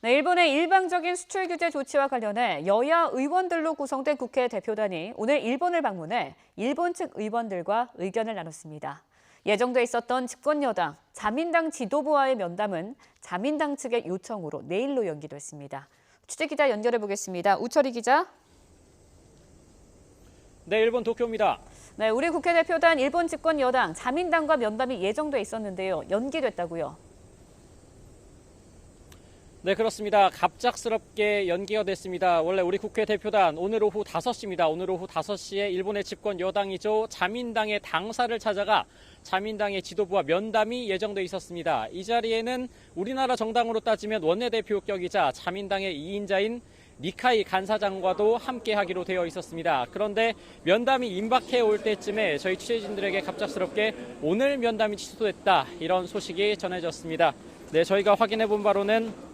네, 일본의 일방적인 수출 규제 조치와 관련해 여야 의원들로 구성된 국회 대표단이 오늘 일본을 방문해 일본 측 의원들과 의견을 나눴습니다. 예정돼 있었던 집권여당 자민당 지도부와의 면담은 자민당 측의 요청으로 내일로 연기됐습니다. 취재기자 연결해 보겠습니다. 우철희 기자. 네, 일본 도쿄입니다. 네, 우리 국회 대표단 일본 집권 여당 자민당과 면담이 예정돼 있었는데요. 연기됐다고요? 네, 그렇습니다. 갑작스럽게 연기가 됐습니다. 원래 우리 국회 대표단 오늘 오후 5시입니다. 오늘 오후 5시에 일본의 집권 여당이죠. 자민당의 당사를 찾아가 자민당의 지도부와 면담이 예정돼 있었습니다. 이 자리에는 우리나라 정당으로 따지면 원내대표격이자 자민당의 2인자인 니카이 간사장과도 함께하기로 되어 있었습니다. 그런데 면담이 임박해 올 때쯤에 저희 취재진들에게 갑작스럽게 오늘 면담이 취소됐다, 이런 소식이 전해졌습니다. 네, 저희가 확인해 본 바로는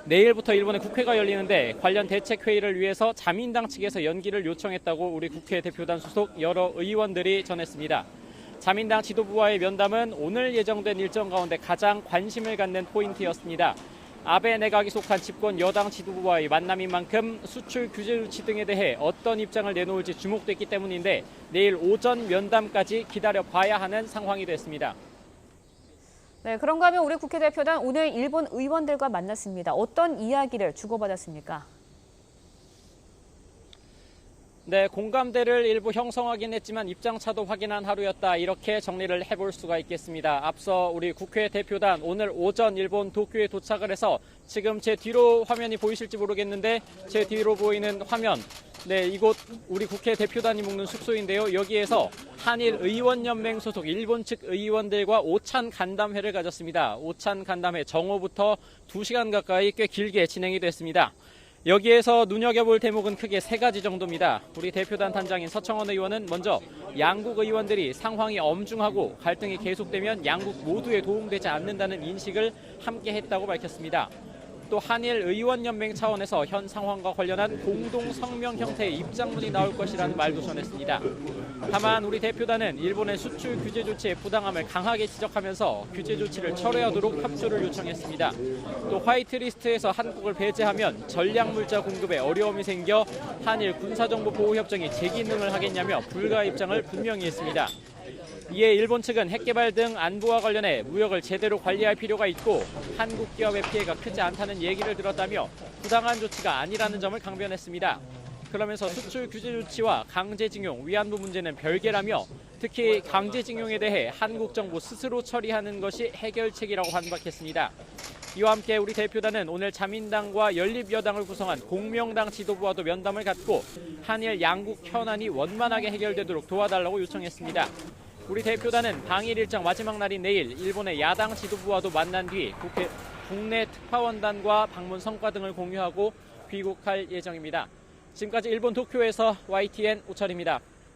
내일부터 일본의 국회가 열리는데 관련 대책회의를 위해서 자민당 측에서 연기를 요청했다고 우리 국회 대표단 소속 여러 의원들이 전했습니다. 자민당 지도부와의 면담은 오늘 예정된 일정 가운데 가장 관심을 갖는 포인트였습니다. 아베 내각이 속한 집권 여당 지도부와의 만남인 만큼 수출 규제 조치 등에 대해 어떤 입장을 내놓을지 주목됐기 때문인데 내일 오전 면담까지 기다려봐야 하는 상황이 됐습니다. 네, 그런가 하면 우리 국회 대표단 오늘 일본 의원들과 만났습니다. 어떤 이야기를 주고받았습니까? 네, 공감대를 일부 형성하긴 했지만 입장차도 확인한 하루였다, 이렇게 정리를 해볼 수가 있겠습니다. 앞서 우리 국회 대표단 오늘 오전 일본 도쿄에 도착을 해서 지금 제 뒤로 화면이 보이실지 모르겠는데 제 뒤로 보이는 화면, 네, 이곳 우리 국회 대표단이 묵는 숙소인데요. 여기에서 한일의원연맹 소속 일본 측 의원들과 오찬 간담회를 가졌습니다. 오찬 간담회 정오부터 2시간 가까이 꽤 길게 진행이 됐습니다. 여기에서 눈여겨볼 대목은 크게 3가지 정도입니다. 우리 대표단 단장인 서청원 의원은 먼저 양국 의원들이 상황이 엄중하고 갈등이 계속되면 양국 모두에 도움되지 않는다는 인식을 함께 했다고 밝혔습니다. 또 한일 의원연맹 차원에서 현 상황과 관련한 공동 성명 형태의 입장문이 나올 것이라는 말도 전했습니다. 다만 우리 대표단은 일본의 수출 규제 조치의 부당함을 강하게 지적하면서 규제 조치를 철회하도록 협조를 요청했습니다. 또 화이트리스트에서 한국을 배제하면 전략물자 공급에 어려움이 생겨 한일 군사정보보호협정이 재기능을 하겠냐며 불가 입장을 분명히 했습니다. 이에 일본 측은 핵개발 등 안보와 관련해 무역을 제대로 관리할 필요가 있고 한국 기업의 피해가 크지 않다는 얘기를 들었다며 부당한 조치가 아니라는 점을 강변했습니다. 그러면서 수출 규제 조치와 강제징용, 위안부 문제는 별개라며 특히 강제징용에 대해 한국 정부 스스로 처리하는 것이 해결책이라고 반박했습니다. 이와 함께 우리 대표단은 오늘 자민당과 연립여당을 구성한 공명당 지도부와도 면담을 갖고 한일 양국 현안이 원만하게 해결되도록 도와달라고 요청했습니다. 우리 대표단은 방일 일정 마지막 날인 내일 일본의 야당 지도부와도 만난 뒤 국내 특파원단과 방문 성과 등을 공유하고 귀국할 예정입니다. 지금까지 일본 도쿄에서 YTN 우철입니다.